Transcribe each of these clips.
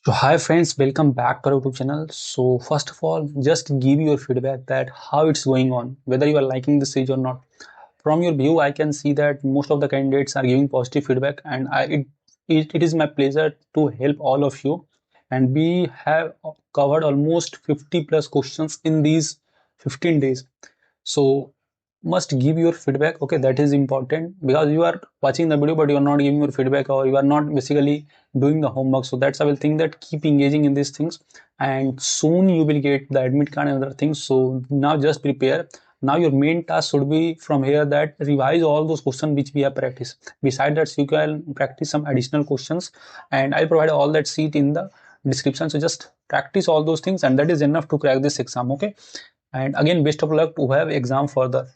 So hi friends, welcome back to our YouTube channel. So first of all, just give your feedback that how it's going on, whether you are liking the series or not. From your view, I can see that most of the candidates are giving positive feedback, and it is my pleasure to help all of you. And we have covered almost 50 plus questions in these 15 days. So must give your feedback. Okay, that is important because you are watching the video but you are not giving your feedback, or you are not basically doing the homework. So that's I will think that keep engaging in these things, and soon you will get the admit card and other things. So now just prepare. Now your main task should be from here that revise all those questions which we have practiced. Besides that, you can practice some additional questions, and I'll provide all that sheet in the description. So just practice all those things, and that is enough to crack this exam. Okay, and again, best of luck to have exam further.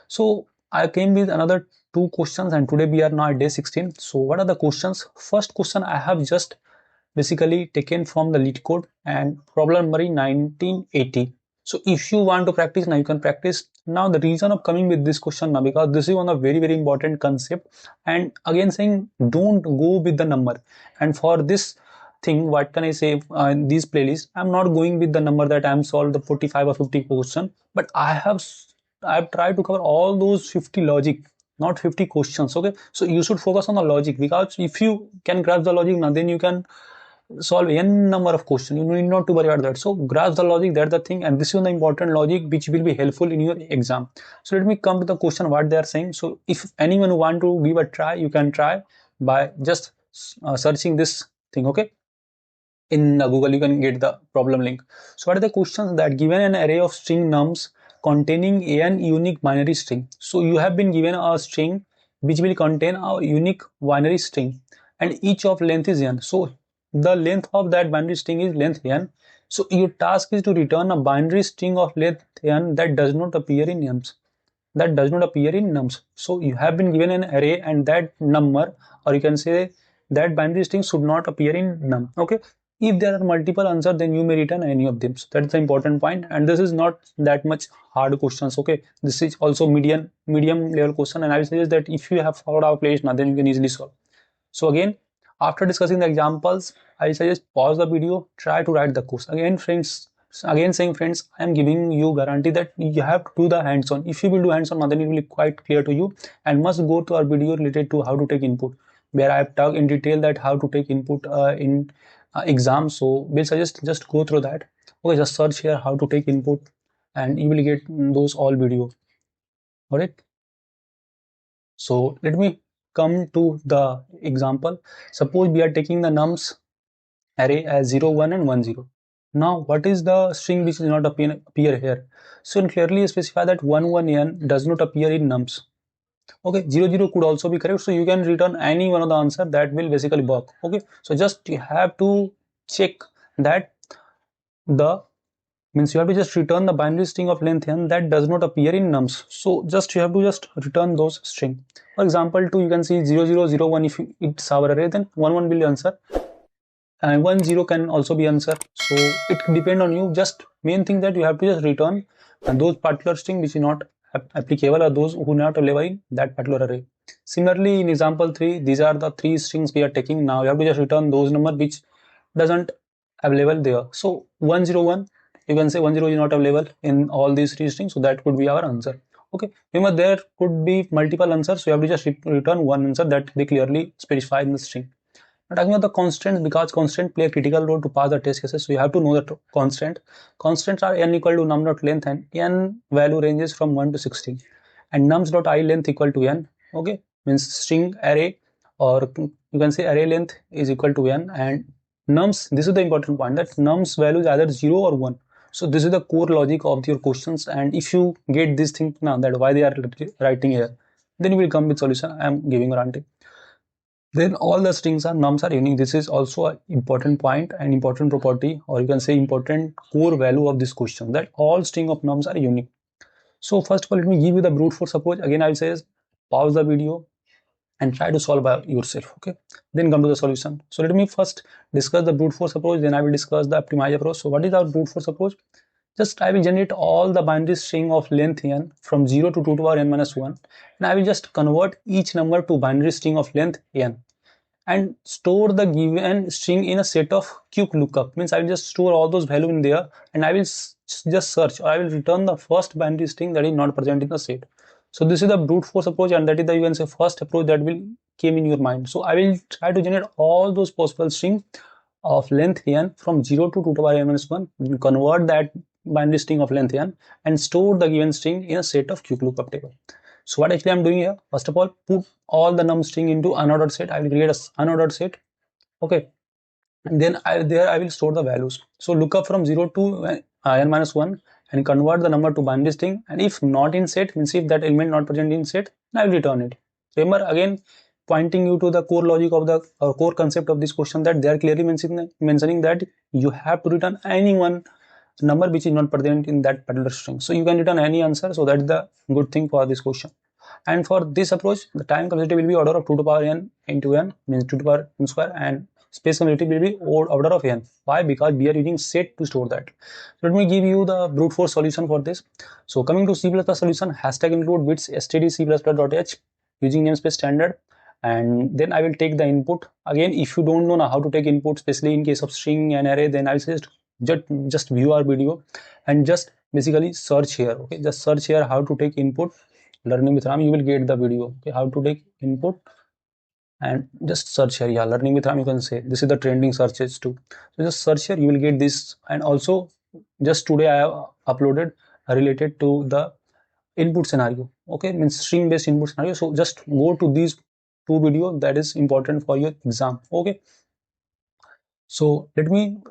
So I came with another two questions, and today we are now at day 16. So what are the questions? First question I have just basically taken from the lead code and problem number 1980. So if you want to practice now, you can practice. Now the reason of coming with this question now, because this is one of very important concept, and again saying don't go with the number. And for this thing, what can I say, in these playlists I'm not going with the number that I'm solved the 45 or 50 question, but I've tried to cover all those 50 logic, not 50 questions. Okay, so you should focus on the logic, because if you can grasp the logic now, then you can solve n number of questions. You need not to worry about that. So grasp the logic, that's the thing, and this is the important logic which will be helpful in your exam. So let me come to the question what they are saying. So if anyone want to give a try, you can try by just searching this thing. Okay, in Google you can get the problem link. So what are the questions? That given an array of string nums containing n unique binary string. So you have been given a string which will contain a unique binary string, and each of length is n. So the length of that binary string is length n. So your task is to return a binary string of length n that does not appear in nums. So you have been given an array, and that number, or you can say that binary string should not appear in num. Okay, if there are multiple answers, then you may return any of them. So that's the important point, and this is not that much hard questions. Okay, this is also medium level question, and I will suggest that if you have followed our playlist now, then you can easily solve. So again, after discussing the examples, I suggest pause the video, try to write the course. Again, friends, again saying friends, I am giving you guarantee that you have to do the hands-on. If you will do hands-on, then it will be quite clear to you, and must go to our video related to how to take input, where I have talked in detail that how to take input in exam. So we'll suggest just go through that. Okay, just search here how to take input, and you will get those all video. All right. So let me come to the example. Suppose we are taking the nums array as 0, 1 and 1, 0. Now what is the string which does not appear here? So you clearly specify that 1, 1 n does not appear in nums. Okay, 0, 0 could also be correct. So you can return any one of the answer that will basically work. Okay, so just you have to check that the means you have to just return the binary string of length n that does not appear in nums. So just you have to just return those string. For example, 2 you can see 0, 0, 0, 1 if it's our array, then 1, 1 will answer, and 1, 0 can also be answer. So it depend on you. Just main thing that you have to just return those particular string which is not applicable, or those who not available in that particular array. Similarly, in example 3, these are the three strings we are taking. Now you have to just return those number which doesn't available there. So 101, you can say 10 is not available in all these three strings, so that could be our answer. Okay, remember there could be multiple answers, so you have to just return one answer that they clearly specify in the string. Now talking about the constants, because constants play a critical role to pass the test cases, so you have to know the constant. Constants are n equal to num dot length, and n value ranges from 1 to 16, and nums dot I length equal to n. Okay, means string array, or you can say array length is equal to n, and nums, this is the important point, that nums value is either 0 or 1. So this is the core logic of your questions, and if you get this thing now that why they are writing here, then you will come with solution. I am giving guarantee. Then all the strings are nums are unique. This is also an important point and important property, or you can say important core value of this question, that all string of nums are unique. So first of all, let me give you the brute force approach. Again, I will say pause the video and try to solve by yourself. Okay, then come to the solution. So let me first discuss the brute force approach, then I will discuss the optimize approach. So what is our brute force approach? Just I will generate all the binary string of length n from 0 to 2 to the power n minus 1, and I will just convert each number to binary string of length n. and store the given string in a set of quick lookup. Means I will just store all those value in there, and I will just search, or I will return the first binary string that is not present in the set. So this is the brute force approach, and that is the, you can say, first approach that will came in your mind. So I will try to generate all those possible string of length n from 0 to 2 to the power n minus 1, convert that binary string of length n and store the given string in a set of quick lookup table. So what actually I'm doing here, first of all, put all the num string into unordered set. I will create a unordered set. Okay. And then I will store the values. So look up from 0 to n minus 1 and convert the number to binary string. And if not in set, means if that element not present in set, I will return it. Remember, again, pointing you to the core logic of the core concept of this question, that they are clearly mentioning that you have to return any one number which is not present in that particular string. So you can return any answer. So that's the good thing for this question. And for this approach, the time complexity will be order of 2 to the power n into n, means 2 to the power n square, and space complexity will be order of n. Why? Because we are using set to store that. So let me give you the brute force solution for this. So coming to C++ solution, hashtag include bits std c++.h using namespace standard, and then I will take the input. Again, if you don't know how to take input, especially in case of string and array, then I will suggest just view our video and just basically search here. Okay, just search here how to take input learning with RAM. You will get the video. Okay, how to take input, and just search here. Yeah, learning with RAM, you can say this is the trending searches too. So just search here, you will get this. And also just today I have uploaded related to the input scenario. Okay, means string based input scenario. So just go to these two videos, that is important for your exam. Okay, so let me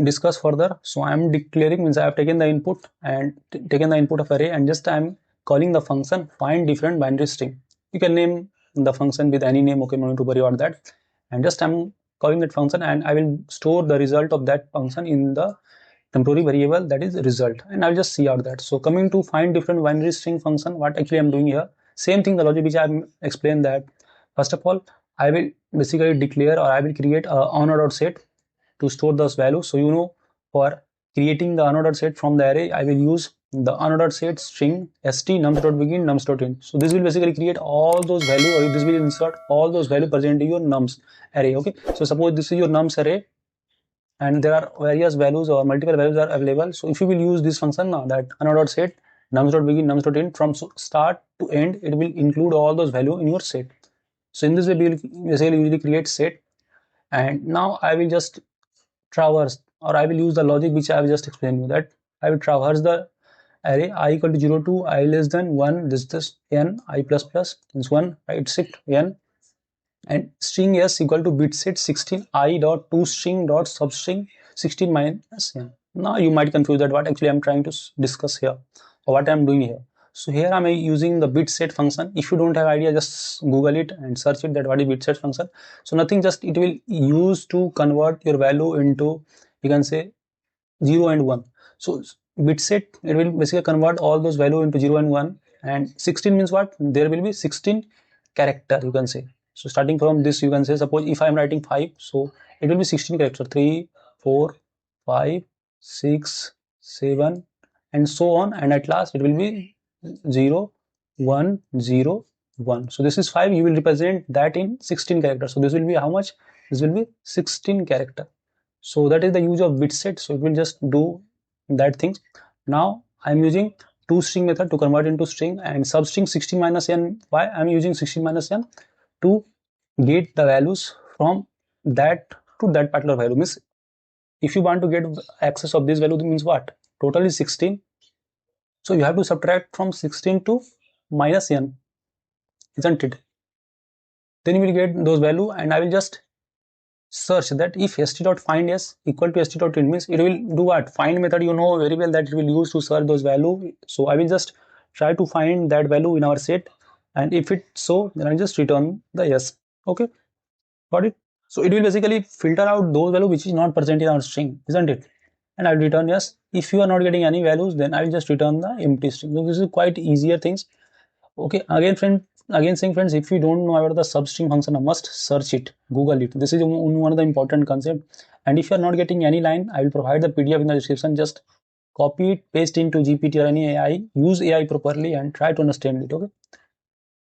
discuss further. So I am declaring, means I have taken the input and taken the input of array, and just I am calling the function find different binary string. You can name the function with any name. Okay, no need to worry about that. And just I'm calling that function, and I will store the result of that function in the temporary variable, that is result, and I'll just see out that. So coming to find different binary string function, what actually I'm doing here, same thing, the logic which I've explained, that first of all I will basically declare, or I will create a unordered set to store those values. So for creating the unordered set from the array, I will use the unordered set string st nums.begin nums.end. So this will basically create all those value, or this will insert all those value present in your nums array. Okay, so suppose this is your nums array, and there are various values or multiple values are available. So if you will use this function now, that unordered set nums.begin nums.end, from start to end it will include all those value in your set. So in this way we will basically usually create set. And now I will just traverse, or I will use the logic which I have just explained you, that I will traverse the array I equal to 0 to I less than 1, this n, I plus plus is 1, right, shift n, and string s equal to bit set 16 I dot to string dot substring 16 minus n. Now you might confuse that what actually I'm trying to discuss here, or what I'm doing here. So here I'm using the bit set function. If you don't have idea, just Google it and search it, that what is bit set function. So nothing, just it will use to convert your value into, you can say, 0 and 1. So bit set, it will basically convert all those value into 0 and 1. And 16 means what? There will be 16 character, you can say. So starting from this, you can say, suppose if I am writing 5, so it will be 16 character, 3, 4, 5, 6, 7, and so on. And at last it will be 0, 1, 0, 1. So this is 5. You will represent that in 16 characters. So this will be how much? This will be 16 character. So that is the use of bit set. So it will just do that thing. Now I'm using toString method to convert into string, and substring 16 minus n. Why I'm using 16 minus n? To get the values from that to that particular value. Means if you want to get access of this value, means what? Total is 16. So you have to subtract from 16 to minus n, isn't it? Then you will get those value, and I will just search that if st.find s equal to st.int, means it will do what? Find method, you know very well that it will use to search those value. So I will just try to find that value in our set, and if it's so, then I just return the yes. Okay, got it? So it will basically filter out those value which is not present in our string, isn't it? And I'll return yes. If you are not getting any values, then I'll just return the empty string. So this is quite easier things. Okay, again saying friends, if you don't know about the substring function, I must search it, Google it. This is one of the important concept. And if you are not getting any line, I will provide the PDF in the description. Just copy it, paste into GPT or any AI, use AI properly and try to understand it. Okay,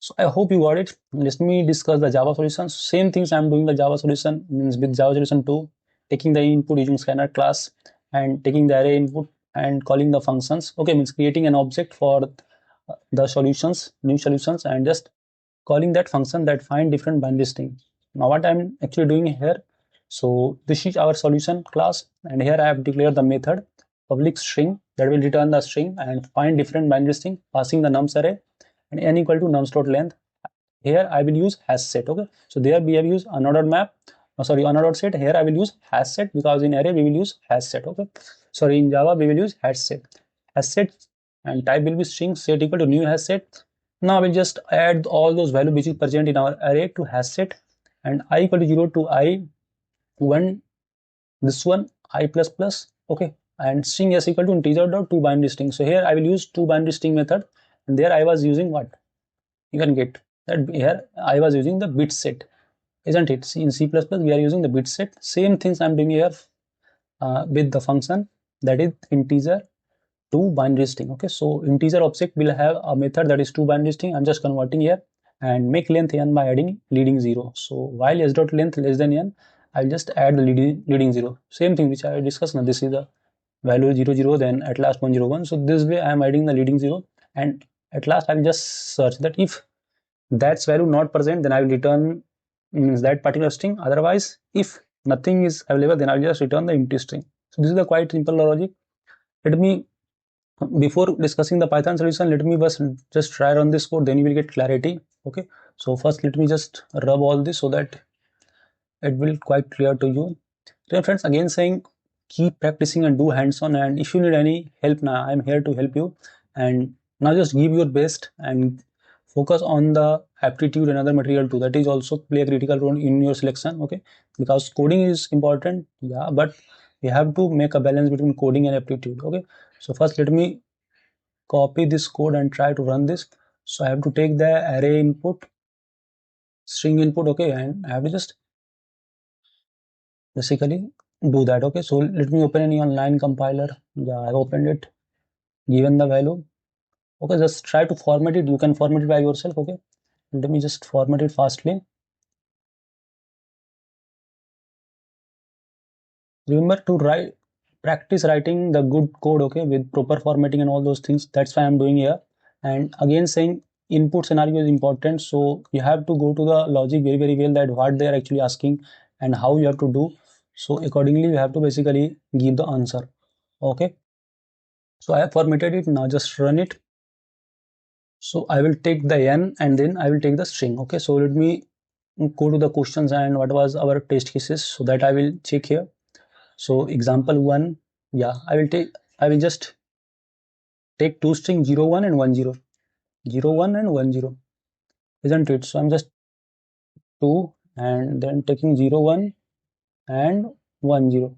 So I hope you got it. Let me discuss the Java solution. Same things I'm doing the Java solution means with Java solution 2, taking the input using scanner class and taking the array input and calling the functions. Okay, means creating an object for the solutions, new solutions, and just calling that function that find different binary string. Now what I'm actually doing here, so this is our solution class, and here I have declared the method public string that will return the string and find different binary string passing the nums array and n equal to nums dot length. Here I will use hash set. Okay, so there we have used unordered map. Sorry, unordered set. Here I will use hash set because in array we will use hash set. Okay, sorry, in Java we will use hash set. Hash set and type will be string set equal to new hash set. Now we'll just add all those value which is present in our array to hash set, and I equal to 0 to I 1, this one I plus plus. Okay, and string s equal to integer dot two binary string. So here I will use two binary string method, and there I was using what you can get that here I was using the bit set, isn't it? In C++ we are using the bit set. Same things I'm doing here with the function that is integer to binary string. Okay, so integer object will have a method that is to binary string. I'm just converting here and make length n by adding leading 0. So while s dot length less than n, I'll just add the leading 0. Same thing which I discussed. Now this is the value 0 0, then at last 1 0 1. So this way I am adding the leading 0, and at last I'll just search that if that's value not present, then I will return means that particular string. Otherwise, if nothing is available, then I will just return the empty string. So this is the quite simple logic. Let me, before discussing the Python solution, let me just try run this code, then you will get clarity. Okay, so first let me just rub all this so that it will quite clear to you. Dear friends, again saying keep practicing and do hands-on, and if you need any help, now I'm here to help you. And now just give your best and focus on the aptitude and other material too, that is also play a critical role in your selection. Okay, because coding is important, yeah, but we have to make a balance between coding and aptitude. Okay, so first let me copy this code and try to run this. So I have to take the array input, string input. Okay, and I have to just basically do that. Okay, so let me open any online compiler. Yeah, I've opened it, given the value. Okay, just try to format it. You can format it by yourself. Okay, let me just format it fastly. Remember to practice writing the good code, okay, with proper formatting and all those things. That's why I'm doing here. And again saying input scenario is important, so you have to go to the logic very well, that what they are actually asking and how you have to do. So accordingly you have to basically give the answer. Okay, so I have formatted it. Now just run it. So I will take the n and then I will take the string. Okay, so let me go to the questions and what was our test cases, so that I will check here. So example 1, yeah, I will just take two string 0 1 and 1 0, 0 1 and 1 0, isn't it? So I'm just 2 and then taking 0 1 and 1 0.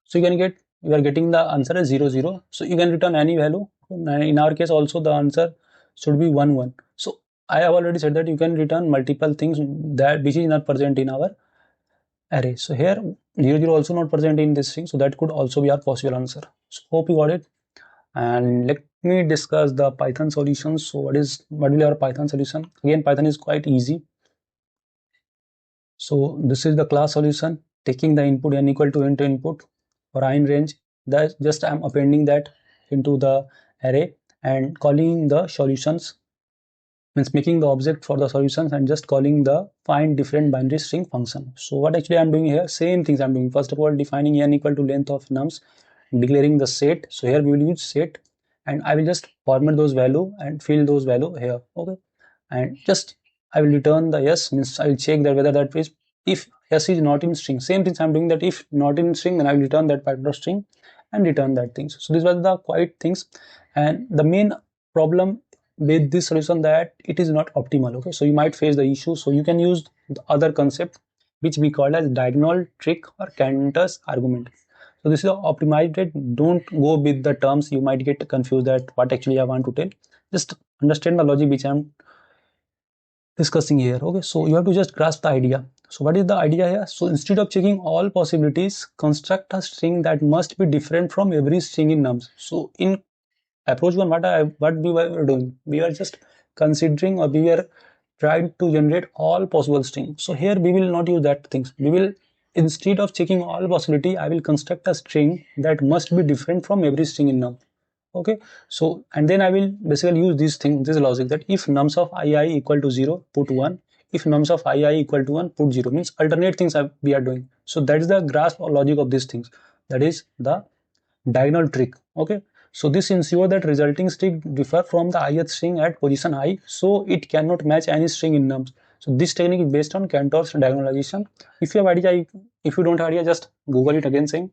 So you are getting the answer as 0 0. So you can return any value. In our case also the answer should be 1 1. So I have already said that you can return multiple things that which is not present in our array. So here 0 0 also not present in this string, so that could also be our possible answer. So hope you got it. And let me discuss the Python solution. So what will be our Python solution? Again, Python is quite easy. So this is the class solution, taking the input n equal to int input for I in range. That just I'm appending that into the array and calling the solutions, means making the object for the solutions and just calling the find different binary string function. So what actually I'm doing here, same things I'm doing. First of all, defining n equal to length of nums, declaring the set. So here we will use set, and I will just format those value and fill those value here. Okay, and just I will return the yes, means I will check that whether that is, if yes is not in string, same things I'm doing, that if not in string, then I will return that particular string and return that things. So these were the quite things, and the main problem with this solution that it is not optimal. Okay, so you might face the issue, so you can use the other concept which we call as diagonal trick or Cantor's argument. So this is optimized rate. Don't go with the terms, you might get confused that what actually I want to tell. Just understand the logic which I'm discussing here. Okay, so you have to just grasp the idea. So what is the idea here? So instead of checking all possibilities, construct a string that must be different from every string in nums. So in approach one, what we were doing, we were just considering, or we were trying to generate all possible string. So here we will not use that things. We will, instead of checking all possibility, I will construct a string that must be different from every string in num. Okay, so and then I will basically use this thing, this logic, that if nums of ii equal to 0, put 1. If nums of ii equal to 1, put 0. Means alternate things we are doing. So that is the grasp or logic of these things. That is the diagonal trick. Okay, so this ensures that resulting string differ from the ith string at position I, so it cannot match any string in nums. So this technique is based on Cantor's diagonalization. If you have idea, if you don't have idea, just Google it again. Same.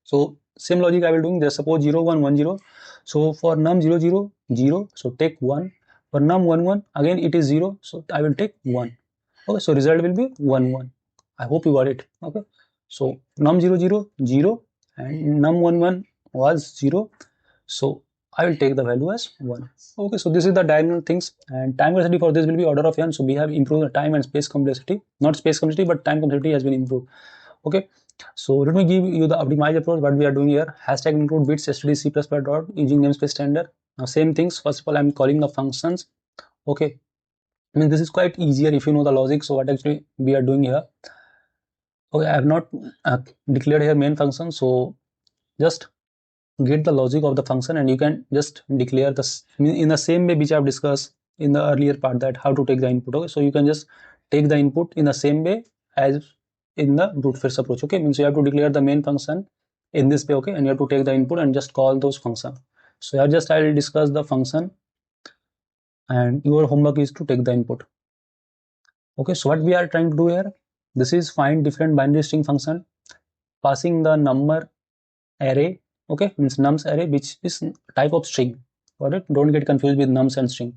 So same logic I will doing. Just suppose 0 1 1 0. So for num 0 0 0, so take 1. For num 1 1, again it is 0, so I will take 1. Okay, so result will be 1 1. I hope you got it. Okay, so num 0 0 0 and num 1 1 was 0, so I will take the value as 1. Okay, so this is the diagonal things, and time complexity for this will be order of n. So we have improved the time and space complexity, not space complexity, but time complexity has been improved. Okay, so let me give you the optimized approach. What we are doing here: hashtag include bits std c++ dot using namespace standard. Now same things. First of all, I'm calling the functions. Okay, I mean this is quite easier if you know the logic. So what actually we are doing here? Okay, I have not declared here main function, so just get the logic of the function and you can just declare this in the same way which I've discussed in the earlier part, that how to take the input. Okay, so you can just take the input in the same way as in the brute force approach. Okay, means you have to declare the main function in this way. Okay, and you have to take the input and just call those functions. So I will discuss the function and your homework is to take the input. Okay, so what we are trying to do here, this is find different binary string function passing the number array. Okay, means nums array, which is type of string. Got it? Don't get confused with nums and string.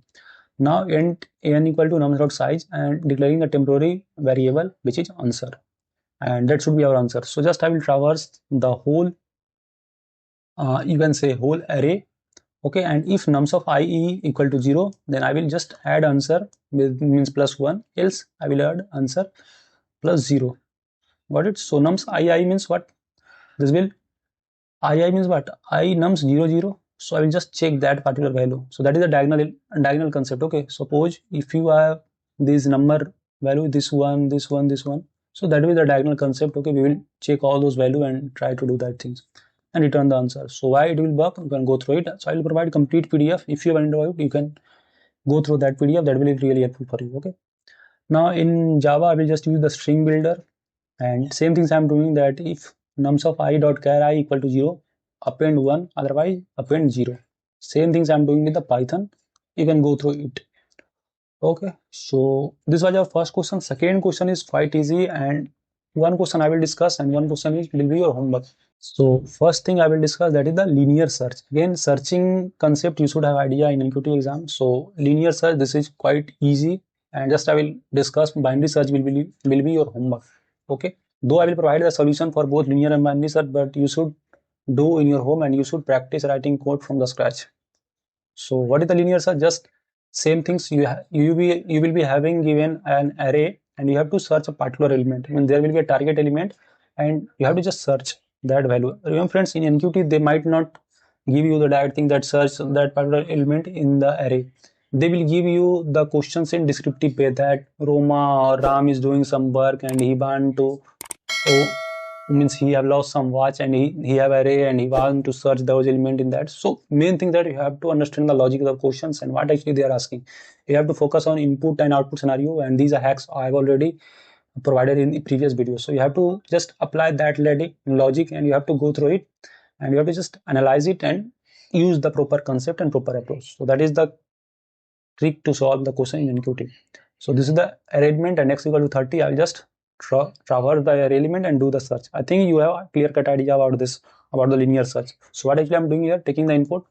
Now int n equal to nums dot size and declaring the temporary variable which is answer, and that should be our answer. So just I will traverse the whole you can say whole array. Okay, and if nums of ie equal to 0, then I will just add answer with means plus 1, else I will add answer plus 0. Got it? So nums ii means what? This will ii means what? I nums 0 0, so I will just check that particular value. So that is a diagonal concept. Okay, suppose if you have this number value, this one, this one, this one, so that will be the diagonal concept. Okay, we will check all those value and try to do that things and return the answer. So why it will work, you can go through it. So I will provide complete PDF. If you have Android, you can go through that PDF. That will be really helpful for you. Okay, now in Java I will just use the string builder, and same things I'm doing, that if nums of I dot char I equal to 0, append 1, otherwise append 0. Same things I'm doing with the Python. You can go through it. Okay, so this was our first question. Second question is quite easy, and one question I will discuss and one question will be your homework. So first thing I will discuss, that is the linear search. Again, searching concept you should have idea in NQT exam. So linear search, this is quite easy, and just I will discuss binary search will be your homework. Okay, though I will provide the solution for both linear and binary search, but you should do in your home and you should practice writing code from the scratch. So what is the linear search? Just same things, you will be having given an array and you have to search a particular element. I mean there will be a target element and you have to just search that value. Remember friends, in NQT they might not give you the direct thing that search that particular element in the array. They will give you the questions in descriptive way, that Roma or Ram is doing some work and he want to, oh, means he have lost some watch and he have array and he want to search those element in that. So main thing that you have to understand the logic of the questions and what actually they are asking. You have to focus on input and output scenario, and these are hacks I have already provided in the previous video. So you have to just apply that logic and you have to go through it and you have to just analyze it and use the proper concept and proper approach. So that is the trick to solve the question in NQT. So this is the arrangement, and x equal to 30. I'll just traverse the array element and do the search. I think you have a clear-cut idea about this, about the linear search. So what actually I'm doing here, taking the input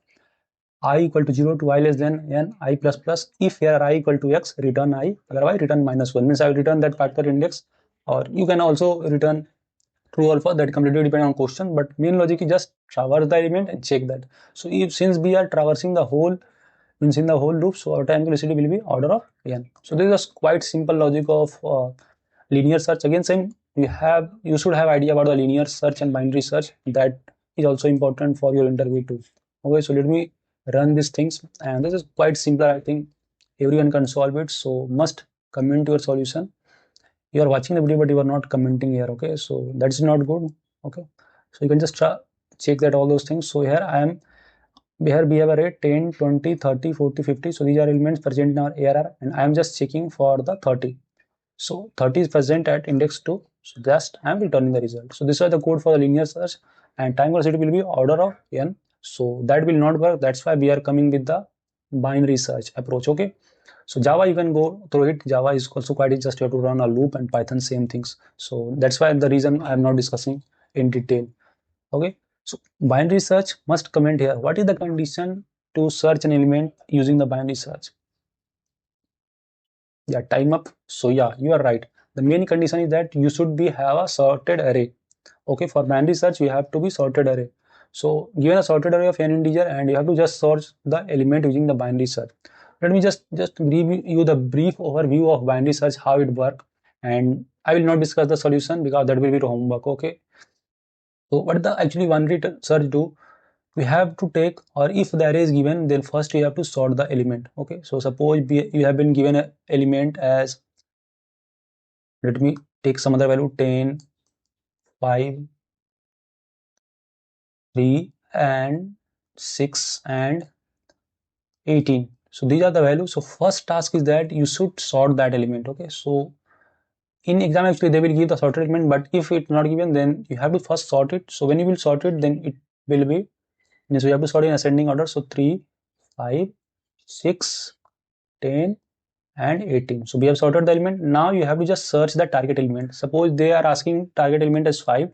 I equal to 0 to I less than n I plus plus. If here I equal to x, return I, otherwise return minus 1. Means I will return that particular index, or you can also return true or false. That completely depend on question, but main logic is just traverse the element and check that. So if since we are traversing the whole, means in the whole loop, so our time complexity will be order of n. So this is quite simple logic of linear search. Again same, you should have idea about the linear search and binary search. That is also important for your interview too. Okay, so let me run these things, and this is quite simple. I think everyone can solve it. So must comment your solution. You are watching the video but you are not commenting here, okay? So that's not good, okay? So you can just check that all those things. So here we have array 10, 20, 30, 40, 50. So these are elements present in our ARR, and I am just checking for the 30. So 30 is present at index 2. So just I am returning the result. So this is the code for the linear search, and time velocity will be order of n. So that will not work. That's why we are coming with the binary search approach, okay? So Java, you can go through it. Java is also quite easy, just you have to run a loop, and Python same things. So that's why the reason I am not discussing in detail, okay? So binary search must comment here. What is the condition to search an element using the binary search? Yeah, time up. So yeah, you are right. The main condition is that you should have a sorted array. Okay, for binary search, you have to be sorted array. So given a sorted array of n integer, and you have to just search the element using the binary search. Let me just give you the brief overview of binary search, how it works, and I will not discuss the solution because that will be homework. Okay. So what the actually binary search do? We have to take, or if the array is given, then first we have to sort the element. Okay. So suppose you have been given an element as, let me take some other value, 10, 5, 3 and 6 and 18. So these are the values. So first task is that you should sort that element. Okay, so in exam actually they will give the sorted element, but if it's not given, then you have to first sort it. So when you will sort it, then it will be, so you have to sort in ascending order. So 3, 5, 6, 10 and 18. So we have sorted the element. Now you have to just search the target element. Suppose they are asking target element as 5.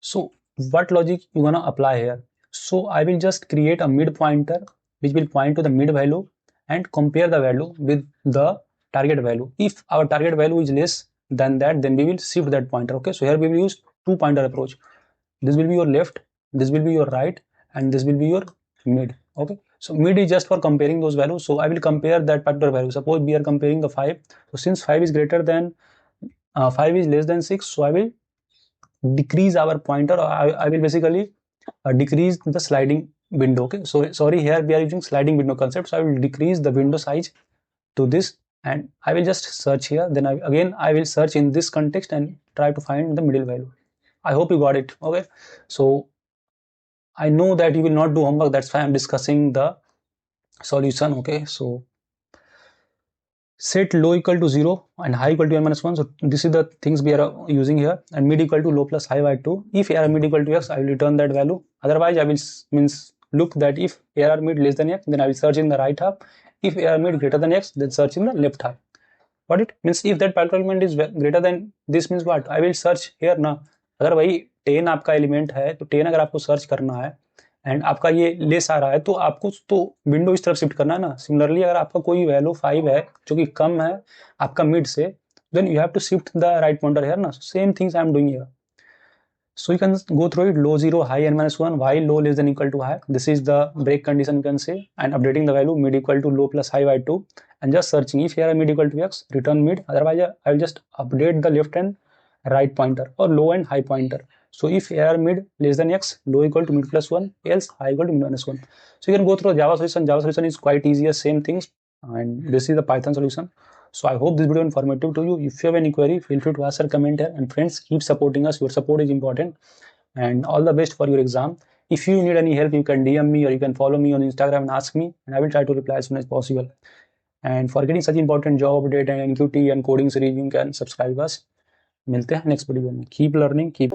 So what logic you gonna apply here? So I will just create a mid pointer which will point to the mid value and compare the value with the target value. If our target value is less than that, then we will shift that pointer. Okay, so here we will use two pointer approach. This will be your left, this will be your right, and this will be your mid. Okay, so mid is just for comparing those values. So I will compare that particular value. Suppose we are comparing the 5. So since 5 is greater than 5 is less than 6, so I will decrease our pointer, or I will basically decrease the sliding window. Okay, so sorry, here we are using sliding window concept. So I will decrease the window size to this, and I will just search here. Then I will search in this context and try to find the middle value. I hope you got it. Okay, so I know that you will not do homework, that's why I'm discussing the solution. Okay, so set low equal to 0 and high equal to n minus 1. So this is the things we are using here, and mid equal to low plus high by 2. If error mid equal to x, I will return that value. Otherwise I will look that if error mid less than x, then I will search in the right half. If error mid greater than x, then search in the left half. What it means, if that particular element is greater than this, means what I will search here ना. अगर वही 10 आपका element है, तो 10 अगर आपको search करना है एंड आपका ये लेस आ रहा है, तो आपको तो विंडो इस तरफ शिफ्ट करना है ना. सिमिलरली अगर आपका कोई वैल्यू 5 है जो कि कम है आपका मिड से, then you have to shift the right pointer here ना. Same things I am doing here. So you can go through it: low 0, high n minus 1, while low less than equal to high. This is the break condition, you can say, and updating the value mid equal to low plus high by 2, and just searching. If here mid equal to x, return mid. Otherwise I will just update the left and right pointer, or low and high pointer. So if error mid less than x, low equal to mid plus 1, else high equal to mid minus 1. So you can go through Java solution. Java solution is quite easier, same things, and this is the Python solution. So I hope this video informative to you. If you have any query, feel free to ask or comment here. And friends, keep supporting us. Your support is important. And all the best for your exam. If you need any help, you can DM me, or you can follow me on Instagram and ask me, and I will try to reply as soon as possible. And for getting such important job update and NQT and coding series, you can subscribe us. मिलते हैं next video में. Keep learning, keep